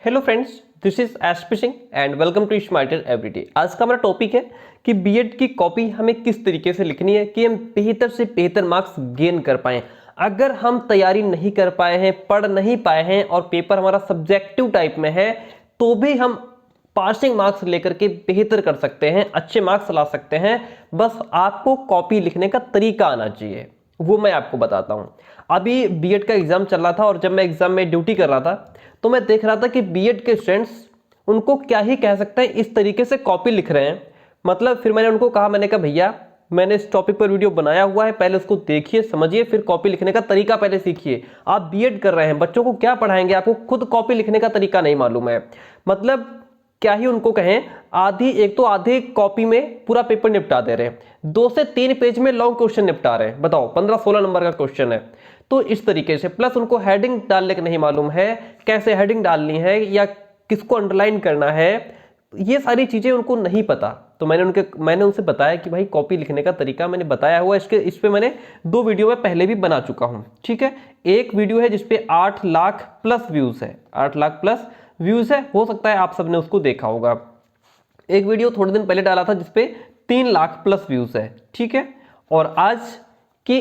Hello friends, this is SP Singh and welcome to Smarter Everyday. आज का हमारा topic है कि बीएड की कॉपी हमें किस तरीके से लिखनी है कि हम बेहतर से बेहतर मार्क्स गेन कर पाएं। अगर हम तैयारी नहीं कर पाए हैं, पढ़ नहीं पाए हैं और पेपर हमारा सब्जेक्टिव टाइप में है, तो भी हम पासिंग मार्क्स लेकर के बेहतर कर सकते हैं, अच्छे मार्क्स ला सकते हैं। बस आपको कॉपी लिखने का तरीका आना चाहिए, वो मैं आपको बताता हूं। अभी बीएड का एग्जाम चल रहा था और जब मैं एग्जाम में ड्यूटी कर रहा था तो मैं देख रहा था कि बीएड के स्टूडेंट्स उनको क्या ही कह सकते हैं, इस तरीके से कॉपी लिख रहे हैं। मतलब फिर मैंने उनको कहा, मैंने कहा भैया मैंने इस टॉपिक पर वीडियो बनाया हुआ है, पहले उसको देखिए, समझिए, फिर कॉपी लिखने का तरीका पहले सीखिए। आप बीएड कर रहे हैं, बच्चों को क्या पढ़ाएंगे, आपको खुद कॉपी लिखने का तरीका नहीं मालूम है। मतलब क्या ही उनको कहें, आधी कॉपी में पूरा पेपर निपटा दे रहे हैं, 2 से 3 पेज में लॉन्ग क्वेश्चन निपटा रहे हैं। बताओ, 15-16 नंबर का क्वेश्चन है। तो इस तरीके से, प्लस उनको हेडिंग डालने का नहीं मालूम है, कैसे हेडिंग डालनी है या किसको अंडरलाइन करना है, ये सारी चीजें उनको नहीं पता। तो मैंने उनसे बताया कि भाई कॉपी लिखने का तरीका मैंने बताया हुआ, इस पे मैंने 2 वीडियो में पहले भी बना चुका हूं। ठीक है, एक वीडियो है जिसपे 8 लाख प्लस व्यूज है, 8 लाख प्लस व्यूज है, हो सकता है आप सबने उसको देखा होगा। एक वीडियो थोड़े दिन पहले डाला था जिसपे 3 लाख प्लस व्यूज है। ठीक है, और आज की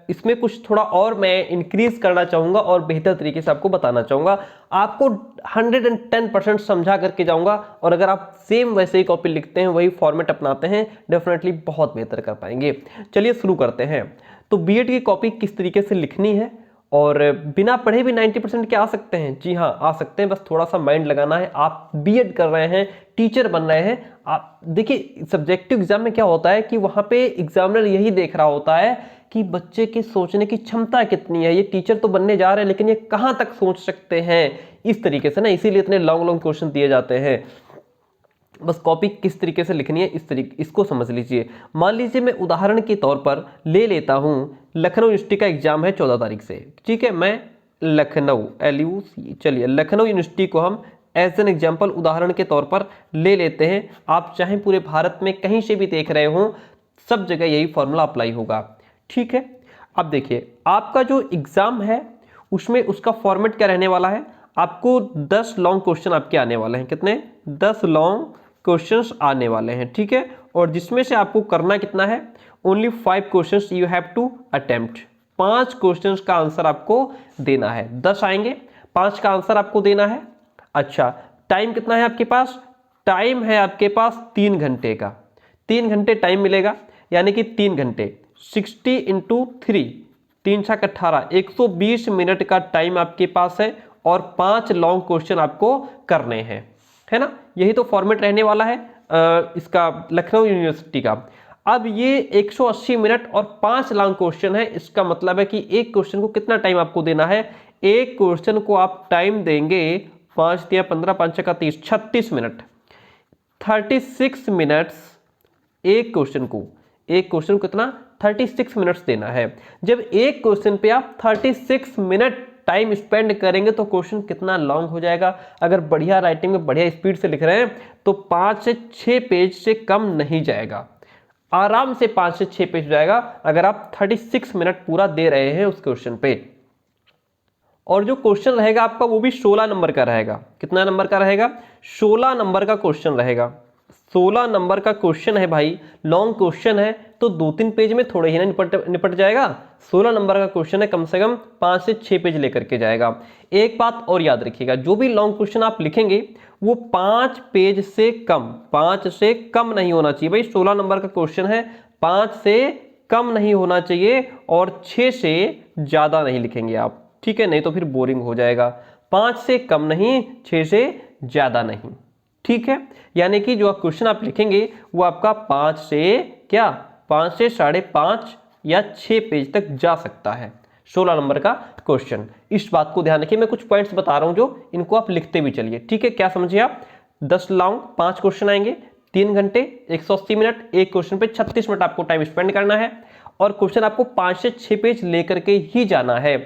इसमें कुछ थोड़ा और मैं इंक्रीज करना चाहूंगा और बेहतर तरीके से आपको बताना चाहूंगा। आपको 110% समझा करके जाऊंगा, और अगर आप सेम वैसे ही कॉपी लिखते हैं, वही फॉर्मेट अपनाते हैं, डेफिनेटली बहुत बेहतर कर पाएंगे। चलिए शुरू करते हैं। तो बीएड की कॉपी किस तरीके से लिखनी है, और बिना पढ़े भी 90% के आ सकते हैं। जी हाँ, आ सकते हैं, बस थोड़ा सा माइंड लगाना है। आप बीएड कर रहे हैं, टीचर बन रहे हैं। आप देखिए, सब्जेक्टिव एग्जाम में क्या होता है कि वहां पे एग्जामिनर यही देख रहा होता है कि बच्चे के सोचने की क्षमता कितनी है। ये टीचर तो बनने जा रहे हैं, लेकिन ये कहां तक सोच सकते हैं, इस तरीके से ना, इसीलिए इतने लॉन्ग लॉन्ग क्वेश्चन दिए जाते हैं। बस कॉपी किस तरीके से लिखनी है, इसको समझ लीजिए। मान लीजिए मैं उदाहरण के तौर पर ले लेता हूं, लखनऊ यूनिवर्सिटी का एग्जाम है 14 तारीख से। ठीक है, मैं लखनऊ चलिए लखनऊ यूनिवर्सिटी को हम एज एन एग्जाम्पल उदाहरण के तौर पर ले लेते हैं। आप चाहे पूरे भारत में कहीं से भी देख रहे हो, सब जगह यही फॉर्मूला अप्लाई होगा। ठीक है, अब देखिए आपका जो एग्जाम है उसमें उसका फॉर्मेट क्या रहने वाला है। आपको 10 लॉन्ग क्वेश्चन आपके आने वाले हैं। कितने? 10 लॉन्ग क्वेश्चंस आने वाले हैं। ठीक है, और जिसमें से आपको करना कितना है, only 5 questions you have to attempt. 5 questions का आंसर आपको देना है। 10 आएंगे, 5 का आंसर आपको देना है। अच्छा, टाइम कितना है आपके पास? टाइम है आपके पास 3 घंटे का। 3 घंटे टाइम मिलेगा, यानी कि 3 घंटे 60 × 3, 3 × 18, 120 मिनट का टाइम आपके पास है, और 5 लॉन्ग क्वेश्चन आपको करने हैं, है ना। यही तो फॉर्मेट रहने वाला है इसका, लखनऊ यूनिवर्सिटी का। अब ये 180 मिनट और 5 लॉन्ग क्वेश्चन है। इसका मतलब है कि एक क्वेश्चन को कितना टाइम आपको देना है। एक क्वेश्चन को आप टाइम देंगे 5 × 15, 5 × 30, 36 मिनट, 36 मिनट्स एक क्वेश्चन को कितना? 36 मिनट्स देना है। जब एक क्वेश्चन पे आप 36 मिनट टाइम स्पेंड करेंगे तो क्वेश्चन कितना लॉन्ग हो जाएगा। अगर बढ़िया राइटिंग में बढ़िया स्पीड से लिख रहे हैं तो 5 से 6 पेज से कम नहीं जाएगा, आराम से 5 से 6 पेज जाएगा, अगर आप 36 मिनट पूरा दे रहे हैं उस क्वेश्चन पे। और जो क्वेश्चन रहेगा आपका वो भी 16 नंबर का रहेगा। कितना नंबर का रहेगा? 16 नंबर का क्वेश्चन रहेगा। 16 नंबर का क्वेश्चन है भाई, लॉन्ग क्वेश्चन है, तो 2-3 पेज में थोड़े ही ना निपट जाएगा। 16 नंबर का क्वेश्चन है, कम से कम 5 से 6 पेज लेकर के जाएगा। एक बात और याद रखिएगा, जो भी लॉन्ग क्वेश्चन आप लिखेंगे वो 5 पेज से कम नहीं होना चाहिए। भाई 16 नंबर का क्वेश्चन है, 5 से कम नहीं होना चाहिए, और 6 से ज्यादा नहीं लिखेंगे आप। ठीक है, नहीं तो फिर बोरिंग हो जाएगा। 5 से कम नहीं, 6 से ज्यादा नहीं। ठीक है, यानी कि जो क्वेश्चन आप लिखेंगे वो आपका 5 से 5.5 या 6 पेज तक जा सकता है, 16 नंबर का क्वेश्चन। इस बात को ध्यान रखिए, मैं कुछ पॉइंट्स बता रहा हूं जो इनको आप लिखते भी चलिए। ठीक है, क्या समझिए आप? 10 लॉन्ग 5 क्वेश्चन आएंगे, 3 घंटे 180 मिनट, एक क्वेश्चन पे 36 मिनट आपको टाइम स्पेंड करना है, और क्वेश्चन आपको 5 से 6 पेज लेकर के ही जाना है।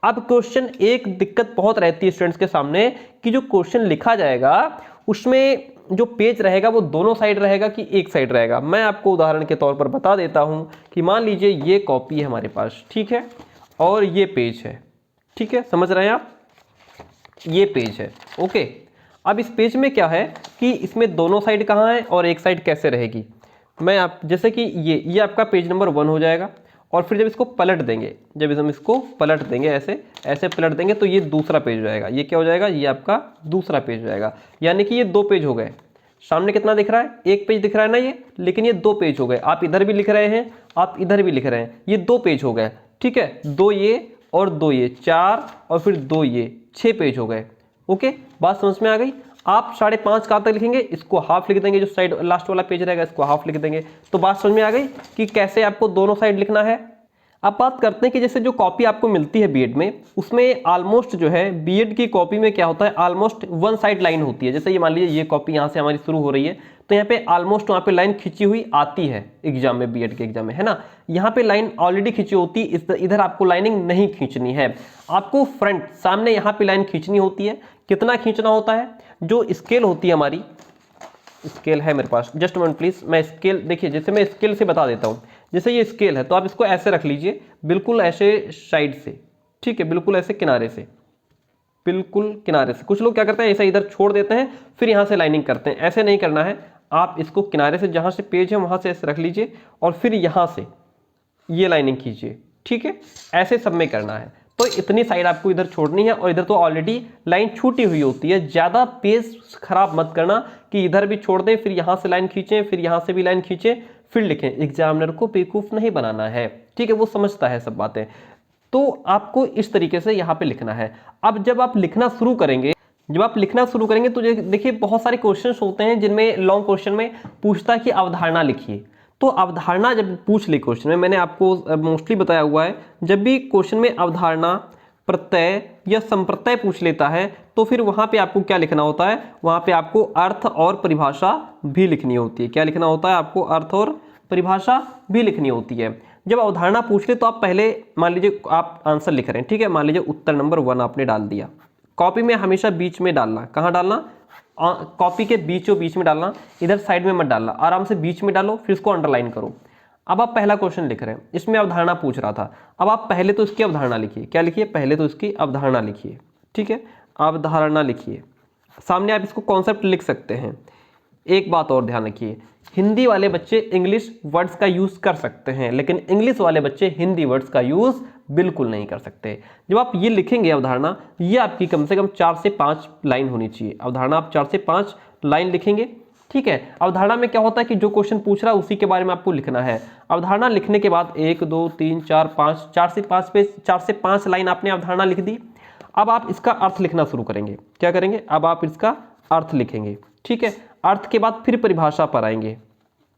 अब क्वेश्चन, एक दिक्कत बहुत रहती है स्टूडेंट्स के सामने कि जो क्वेश्चन लिखा जाएगा उसमें जो पेज रहेगा वो दोनों साइड रहेगा कि एक साइड रहेगा। मैं आपको उदाहरण के तौर पर बता देता हूं कि मान लीजिए ये कॉपी है हमारे पास, ठीक है, और ये पेज है। ठीक है, समझ रहे हैं आप? ये पेज है। ओके, अब इस पेज में क्या है कि इसमें दोनों साइड कहाँ है और एक साइड कैसे रहेगी। मैं आप जैसे कि ये आपका पेज नंबर 1 हो जाएगा, और फिर जब इसको पलट देंगे, जब हम इसको पलट देंगे ऐसे ऐसे पलट देंगे तो ये दूसरा पेज हो जाएगा। ये क्या हो जाएगा, ये आपका दूसरा पेज हो जाएगा। यानी कि ये 2 पेज हो गए। सामने कितना दिख रहा है, 1 पेज दिख रहा है ना ये, लेकिन ये 2 पेज हो गए। आप इधर भी लिख रहे हैं, आप इधर भी लिख रहे हैं, ये 2 पेज हो गए। ठीक है, 2 ये और 2 ये 4 और फिर 2 ये 6 पेज हो गए। ओके, बात समझ में आ गई। आप 5.5 कहाँ तक लिखेंगे, इसको हाफ लिख देंगे, जो साइड लास्ट वाला पेज रहेगा इसको हाफ लिख देंगे। तो बात समझ में आ गई कि कैसे आपको दोनों साइड लिखना है। अब बात करते हैं कि जैसे जो कॉपी आपको मिलती है बीएड में, उसमें ऑलमोस्ट जो है बीएड की कॉपी में क्या होता है, ऑलमोस्ट 1 साइड लाइन होती है। जैसे ये मान लीजिए ये कॉपी यहाँ से हमारी शुरू हो रही है, तो यहाँ पे ऑलमोस्ट वहाँ पे लाइन खींची हुई आती है एग्जाम में, बीएड के एग्जाम में, है ना। यहाँ पे लाइन ऑलरेडी खींची होती है, इधर आपको लाइनिंग नहीं खींचनी है, आपको फ्रंट सामने यहाँ पे लाइन खींचनी होती है। कितना खींचना होता है, जो स्केल होती है हमारी, स्केल है मेरे पास, जस्ट मिनट प्लीज, मैं स्केल देखिए, जैसे मैं स्केल से बता देता हूँ। जैसे ये स्केल है तो आप इसको ऐसे रख लीजिए, बिल्कुल ऐसे साइड से, ठीक है, बिल्कुल ऐसे किनारे से, बिल्कुल किनारे से। कुछ लोग क्या करते हैं, ऐसे इधर छोड़ देते हैं फिर यहाँ से लाइनिंग करते हैं, ऐसे नहीं करना है। आप इसको किनारे से, जहाँ से पेज है वहाँ से ऐसे रख लीजिए और फिर यहाँ से ये लाइनिंग कीजिए। ठीक है, ऐसे सब में करना है। तो इतनी साइड आपको इधर छोड़नी है, और इधर तो ऑलरेडी लाइन छूटी हुई होती है। ज़्यादा पेज खराब मत करना कि इधर भी छोड़ दें फिर यहाँ से लाइन खींचें फिर यहाँ से भी लाइन खींचें फिर लिखें। एग्जामिनर को बेवकूफ़ नहीं बनाना है, ठीक है, वो समझता है सब बातें। तो आपको इस तरीके से यहाँ पे लिखना है। अब जब आप लिखना शुरू करेंगे, तो देखिए बहुत सारे क्वेश्चंस होते हैं जिनमें लॉन्ग क्वेश्चन में पूछता है कि अवधारणा लिखिए। तो अवधारणा जब पूछ ले क्वेश्चन में, मैंने आपको मोस्टली बताया हुआ है, जब भी क्वेश्चन में अवधारणा, प्रत्यय या संप्रत्यय पूछ लेता है तो फिर वहां पे आपको क्या लिखना होता है, वहां पे आपको अर्थ और परिभाषा भी लिखनी होती है। क्या लिखना होता है आपको, अर्थ और परिभाषा भी लिखनी होती है। जब अवधारणा पूछ ले तो आप पहले मान लीजिए आप आंसर लिख रहे हैं, ठीक है, मान लीजिए उत्तर नंबर 1 आपने डाल दिया। कॉपी में हमेशा बीच में डालना, कहाँ डालना, कॉपी के बीचों बीच में डालना, इधर साइड में मत डालना, आराम से बीच में डालो फिर इसको अंडरलाइन करो। अब आप पहला क्वेश्चन लिख रहे हैं, इसमें अवधारणा पूछ रहा था। अब आप पहले तो इसकी अवधारणा लिखिए, क्या लिखिए, पहले तो इसकी अवधारणा लिखिए, ठीक है, अवधारणा लिखिए। सामने आप इसको कॉन्सेप्ट लिख सकते हैं। एक बात और ध्यान रखिए, हिंदी वाले बच्चे इंग्लिश वर्ड्स का यूज कर सकते हैं, लेकिन इंग्लिश वाले बच्चे हिंदी वर्ड्स का यूज बिल्कुल नहीं कर सकते। जब आप ये लिखेंगे अवधारणा, ये आपकी कम से कम 4 से 5 लाइन होनी चाहिए। अवधारणा आप 4 से 5 लाइन लिखेंगे, ठीक है। अवधारणा में क्या होता है कि जो क्वेश्चन पूछ रहा है उसी के बारे में आपको लिखना है। अवधारणा लिखने के बाद 1 2 3 4 5, 4 से 5 लाइन आपने अवधारणा लिख दी। अब आप इसका अर्थ लिखना शुरू करेंगे। क्या करेंगे, अब आप इसका अर्थ लिखेंगे, ठीक है। अर्थ के बाद फिर परिभाषा पर आएंगे।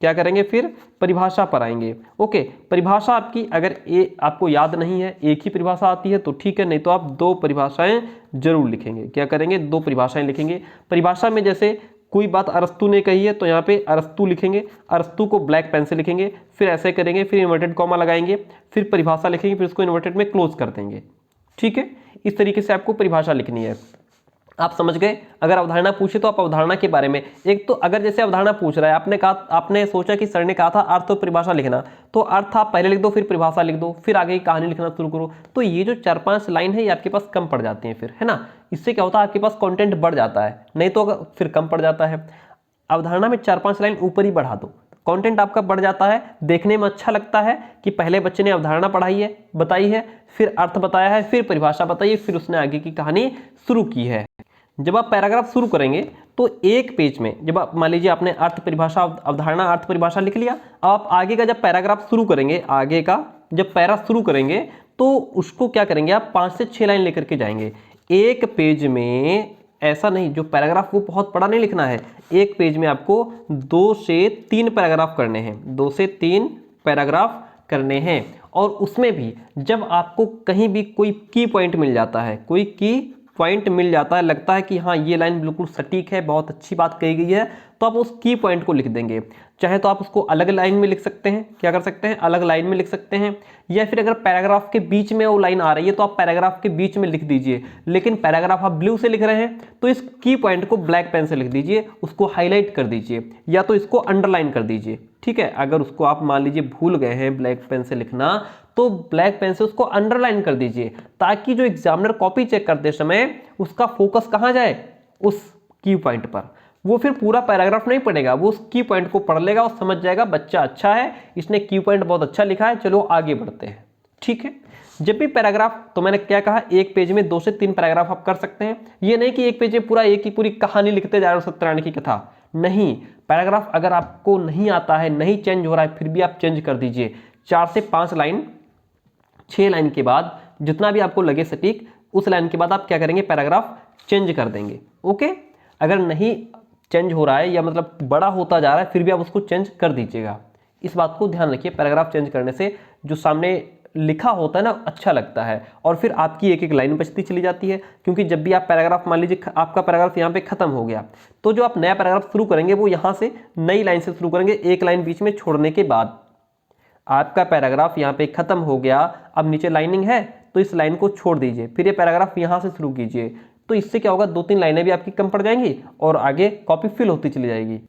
क्या करेंगे, फिर परिभाषा पर आएंगे। ओके, परिभाषा आपकी अगर आपको याद नहीं है, एक ही परिभाषा आती है तो ठीक है, नहीं तो आप 2 परिभाषाएं जरूर लिखेंगे। क्या करेंगे, 2 परिभाषाएं लिखेंगे। परिभाषा में जैसे कोई बात अरस्तु ने कही है तो यहाँ पे अरस्तु लिखेंगे, अरस्तु को ब्लैक पेन से लिखेंगे, फिर ऐसे करेंगे, फिर इन्वर्टेड कॉमा लगाएंगे, फिर परिभाषा लिखेंगे, फिर उसको इन्वर्टेड में क्लोज कर देंगे, ठीक है। इस तरीके से आपको परिभाषा लिखनी है। आप समझ गए। अगर अवधारणा पूछे तो आप अवधारणा के बारे में, एक तो अगर जैसे अवधारणा पूछ रहा है, आपने सोचा कि सर ने कहा था अर्थ और परिभाषा लिखना, तो अर्थ आप पहले लिख दो, फिर परिभाषा लिख दो, फिर आगे की कहानी लिखना शुरू करो। तो ये जो 4-5 लाइन है ये आपके पास कम पड़ जाती है फिर, है ना। इससे क्या होता है, आपके पास कंटेंट बढ़ जाता है, नहीं तो फिर कम पड़ जाता है। अवधारणा में 4-5 लाइन ऊपर ही बढ़ा दो, कंटेंट आपका बढ़ जाता है, देखने में अच्छा लगता है कि पहले बच्चे ने अवधारणा पढ़ाई है, बताई है, फिर अर्थ बताया है, फिर परिभाषा बताई है, फिर उसने आगे की कहानी शुरू की है। जब आप पैराग्राफ शुरू करेंगे तो एक पेज में, जब आप मान लीजिए आपने अर्थ परिभाषा, अवधारणा, अर्थ परिभाषा लिख लिया, आप आगे का जब पैराग्राफ शुरू करेंगे, आगे का जब पैरा शुरू करेंगे तो उसको क्या करेंगे, आप 5 से 6 लाइन लेकर के जाएंगे एक पेज में। ऐसा नहीं जो पैराग्राफ वो बहुत बड़ा नहीं लिखना है, एक पेज में आपको 2 से 3 पैराग्राफ करने हैं, 2 से 3 पैराग्राफ करने हैं। और उसमें भी जब आपको कहीं भी कोई की पॉइंट मिल जाता है, कोई की पॉइंट मिल जाता है, लगता है कि हाँ ये लाइन बिल्कुल सटीक है, बहुत अच्छी बात कही गई है, तो तो आप उस की पॉइंट को लिख देंगे। चाहे तो आप उसको अलग लाइन में लिख सकते हैं, क्या कर सकते हैं, अलग लाइन में लिख सकते हैं, या फिर अगर पैराग्राफ के बीच में वो लाइन आ रही है तो आप पैराग्राफ के बीच में लिख दीजिए। लेकिन पैराग्राफ आप ब्लू से लिख रहे हैं तो इस की पॉइंट को ब्लैक पेन से लिख दीजिए, उसको हाईलाइट कर दीजिए या तो इसको अंडरलाइन कर दीजिए। ठीक है, अगर उसको आप मान लीजिए भूल गए हैं ब्लैक पेन से लिखना तो ब्लैक पेन से उसको अंडरलाइन कर दीजिए, ताकि जो एग्जामिनर कॉपी चेक करते समय उसका फोकस कहां जाए, उस की पॉइंट पर। वो फिर पूरा पैराग्राफ नहीं पढ़ेगा, वो उस की पॉइंट को पढ़ लेगा और समझ जाएगा बच्चा अच्छा है, इसने की पॉइंट बहुत अच्छा लिखा है, चलो आगे बढ़ते हैं। ठीक है, जब भी पैराग्राफ, तो मैंने क्या कहा, एक पेज में 2 से 3 पैराग्राफ आप कर सकते हैं। ये नहीं कि एक पेज में पूरा एक ही पूरी कहानी लिखते जा रहे हो सत्यनारायण की कथा, नहीं। पैराग्राफ अगर आपको नहीं आता है, नहीं चेंज हो रहा है, फिर भी आप चेंज कर दीजिए। 4 से 5 लाइन, 6 लाइन के बाद जितना भी आपको लगे सटीक, उस लाइन के बाद आप क्या करेंगे, पैराग्राफ चेंज कर देंगे। ओके, अगर नहीं चेंज हो रहा है या मतलब बड़ा होता जा रहा है, फिर भी आप उसको चेंज कर दीजिएगा। इस बात को ध्यान रखिए, पैराग्राफ चेंज करने से जो सामने लिखा होता है ना, अच्छा लगता है, और फिर आपकी एक एक लाइन बचती चली जाती है। क्योंकि जब भी आप पैराग्राफ, मान लीजिए आपका पैराग्राफ यहाँ पे खत्म हो गया, तो जो आप नया पैराग्राफ शुरू करेंगे वो यहाँ से नई लाइन से शुरू करेंगे, एक लाइन बीच में छोड़ने के बाद। आपका पैराग्राफ यहाँ पे खत्म हो गया, अब नीचे लाइनिंग है तो इस लाइन को छोड़ दीजिए, फिर ये पैराग्राफ यहाँ से शुरू कीजिए। तो इससे क्या होगा, 2-3 लाइनें भी आपकी कम पड़ जाएंगी और आगे कॉपी फिल होती चली जाएगी।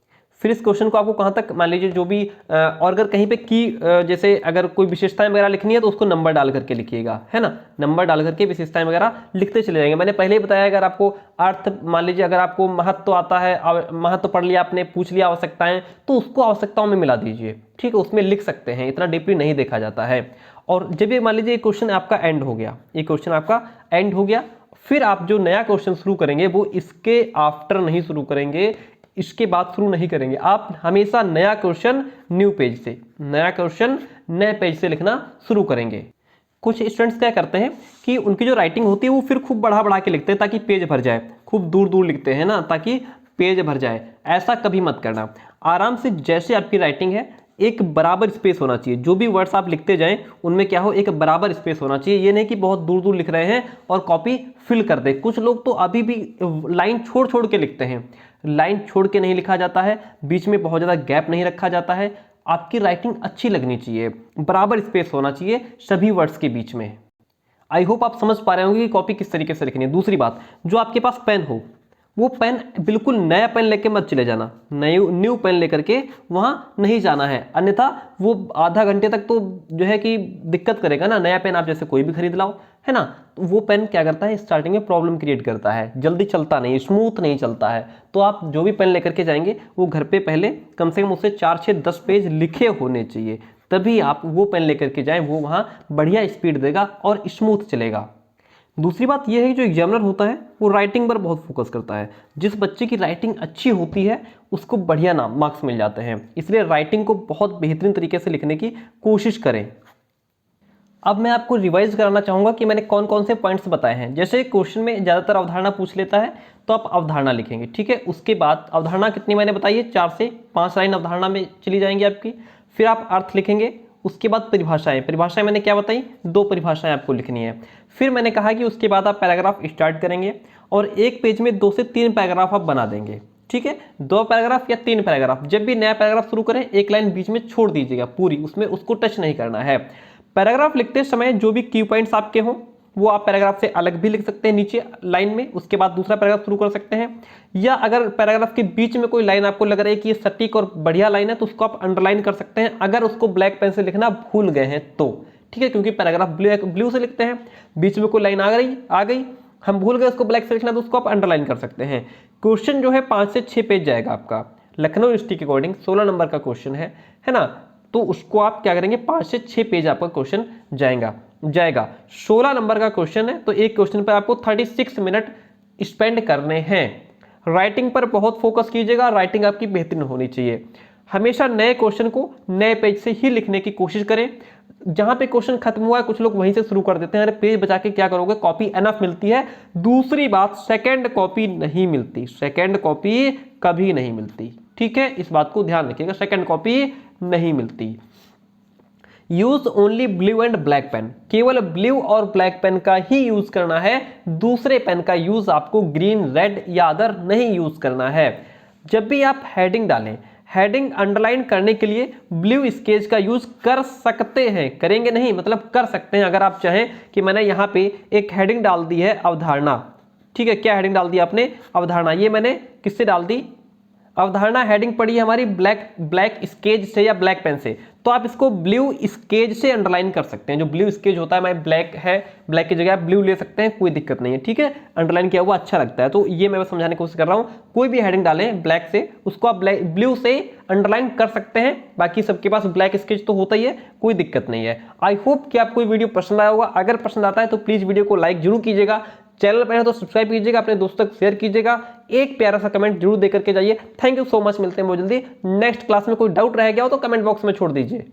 फिर इस क्वेश्चन को आपको कहाँ तक, मान लीजिए जो भी और अगर कहीं पे की जैसे अगर कोई विशेषताएं वगैरह लिखनी है तो उसको नंबर डाल करके लिखिएगा, है ना, नंबर डाल करके विशेषताएं वगैरह लिखते चले जाएंगे। मैंने पहले ही बताया, अगर आपको अर्थ, मान लीजिए अगर आपको महत्व आता है, महत्व पढ़ लिया आपने, पूछ लिया आवश्यकताएं, तो उसको आवश्यकताओं में मिला दीजिए। ठीक है, उसमें लिख सकते हैं, इतना डीपली नहीं देखा जाता है। और जब ये मान लीजिए क्वेश्चन आपका एंड हो गया, ये क्वेश्चन आपका एंड हो गया, फिर आप जो नया क्वेश्चन शुरू करेंगे वो इसके आफ्टर नहीं शुरू करेंगे, इसके बाद शुरू नहीं करेंगे। आप हमेशा नया क्वेश्चन न्यू पेज से, नया क्वेश्चन नए पेज से लिखना शुरू करेंगे। कुछ स्टूडेंट्स क्या करते हैं कि उनकी जो राइटिंग होती है वो फिर खूब बढ़ा बढ़ा के लिखते हैं ताकि पेज भर जाए, खूब दूर दूर लिखते हैं ना ताकि पेज भर जाए। ऐसा कभी मत करना, आराम से जैसे आपकी राइटिंग है एक बराबर स्पेस होना चाहिए। जो भी वर्ड्स आप लिखते जाएं उनमें क्या हो, एक बराबर स्पेस होना चाहिए। ये नहीं कि बहुत दूर दूर लिख रहे हैं और कॉपी फिल कर दे। कुछ लोग तो अभी भी लाइन छोड़ छोड़ के लिखते हैं, लाइन छोड़ के नहीं लिखा जाता है, बीच में बहुत ज़्यादा गैप नहीं रखा जाता है। आपकी राइटिंग अच्छी लगनी चाहिए, बराबर स्पेस होना चाहिए सभी वर्ड्स के बीच में। आई होप आप समझ पा रहे होंगे कि कॉपी किस तरीके से लिखनी है। दूसरी बात, जो आपके पास पेन हो वो पेन बिल्कुल नया पेन लेके मत चले जाना, न्यू पेन लेकर के वहाँ नहीं जाना है, अन्यथा वो आधा घंटे तक तो जो है कि दिक्कत करेगा ना। नया पेन आप जैसे कोई भी खरीद लाओ, है ना, तो वो पेन क्या करता है, स्टार्टिंग में प्रॉब्लम क्रिएट करता है, जल्दी चलता नहीं, स्मूथ नहीं चलता है। तो आप जो भी पेन लेकर के जाएंगे वो घर पे पहले कम से कम उससे 4, 6, 10 पेज लिखे होने चाहिए, तभी आप वो पेन लेकर के जाएं, वो वहाँ बढ़िया स्पीड देगा और स्मूथ चलेगा। दूसरी बात यह है कि जो एग्जामिनर होता है वो राइटिंग पर बहुत फोकस करता है। जिस बच्चे की राइटिंग अच्छी होती है उसको बढ़िया नाम मार्क्स मिल जाते हैं, इसलिए राइटिंग को बहुत बेहतरीन तरीके से लिखने की कोशिश करें। अब मैं आपको रिवाइज कराना चाहूँगा कि मैंने कौन कौन से पॉइंट्स बताए हैं। जैसे क्वेश्चन में ज़्यादातर अवधारणा पूछ लेता है तो आप अवधारणा लिखेंगे, ठीक है। उसके बाद अवधारणा कितनी मैंने बताई है, 4 से 5 लाइन अवधारणा में चली जाएंगी आपकी। फिर आप अर्थ लिखेंगे, उसके बाद परिभाषाएं, परिभाषाएं मैंने क्या बताई, 2 परिभाषाएं आपको लिखनी है। फिर मैंने कहा कि उसके बाद आप पैराग्राफ स्टार्ट करेंगे और एक पेज में 2 से 3 पैराग्राफ आप बना देंगे, ठीक है। 2 पैराग्राफ या 3 पैराग्राफ, जब भी नया पैराग्राफ शुरू करें एक लाइन बीच में छोड़ दीजिएगा पूरी, उसमें उसको टच नहीं करना है। पैराग्राफ लिखते समय जो भी की पॉइंट्स आपके हों वो आप पैराग्राफ से अलग भी लिख सकते हैं नीचे लाइन में, उसके बाद दूसरा पैराग्राफ शुरू कर सकते हैं। या अगर पैराग्राफ के बीच में कोई लाइन आपको लग रहा है कि ये सटीक और बढ़िया लाइन है तो उसको आप अंडरलाइन कर सकते हैं, अगर उसको ब्लैक पेन से लिखना भूल गए हैं तो, ठीक है। क्योंकि पैराग्राफ ब्लू से लिखते हैं, बीच में कोई लाइन आ गई हम भूल गए उसको ब्लैक से लिखना, तो उसको आप अंडरलाइन कर सकते हैं। क्वेश्चन जो है 5 से 6 पेज जाएगा आपका, लखनऊ यूनिवर्सिटी के अकॉर्डिंग 16 नंबर का क्वेश्चन है ना। तो उसको आप क्या करेंगे, 5 से 6 पेज आपका क्वेश्चन जाएगा। 16 नंबर का क्वेश्चन है तो एक क्वेश्चन पर आपको 36 मिनट स्पेंड करने हैं। राइटिंग पर बहुत फोकस कीजिएगा, राइटिंग आपकी बेहतरीन होनी चाहिए। हमेशा नए क्वेश्चन को नए पेज से ही लिखने की कोशिश करें। जहां पे क्वेश्चन खत्म हुआ है कुछ लोग वहीं से शुरू कर देते हैं, अरे पेज बचा के क्या करोगे, कॉपी एनफ मिलती है। दूसरी बात, सेकंड कॉपी नहीं मिलती, सेकंड कॉपी कभी नहीं मिलती, ठीक है। इस बात को ध्यान रखिएगा, सेकंड कॉपी नहीं मिलती। Use only blue and black pen, केवल ब्लू और ब्लैक पेन का ही यूज करना है, दूसरे पेन का यूज आपको ग्रीन, रेड या अदर नहीं यूज करना है। जब भी आप हेडिंग डालें, हेडिंग अंडरलाइन करने के लिए ब्लू स्केच का यूज कर सकते हैं, करेंगे नहीं मतलब कर सकते हैं। अगर आप चाहें कि मैंने यहाँ पे एक हेडिंग डाल दी है अवधारणा, ठीक है, क्या हेडिंग डाल दी आपने, अवधारणा, ये मैंने किससे डाल दी, अवधारणा हेडिंग पड़ी है हमारी ब्लैक स्केच से या ब्लैक पेन से, तो आप इसको ब्लू स्केच से अंडरलाइन कर सकते हैं। जो ब्लू स्केच होता है, मैं ब्लैक है, ब्लैक की जगह आप ब्लू ले सकते हैं, कोई दिक्कत नहीं है, ठीक है, अंडरलाइन किया हुआ अच्छा लगता है। तो ये मैं समझाने की कोशिश कर रहा हूँ, कोई भी हेडिंग डालें ब्लैक से, उसको आप ब्लू से अंडरलाइन कर सकते हैं, बाकी सबके पास ब्लैक स्केच तो होता ही है, कोई दिक्कत नहीं है। आई होप कि आपको वीडियो पसंद आया होगा। अगर पसंद आता है तो प्लीज वीडियो को लाइक जरूर कीजिएगा, चैनल पर है तो सब्सक्राइब कीजिएगा, अपने दोस्तों तक शेयर कीजिएगा, एक प्यारा सा कमेंट जरूर दे करके जाइए। थैंक यू सो मच, मिलते हैं बहुत जल्दी नेक्स्ट क्लास में। कोई डाउट रह गया हो तो कमेंट बॉक्स में छोड़ दीजिए।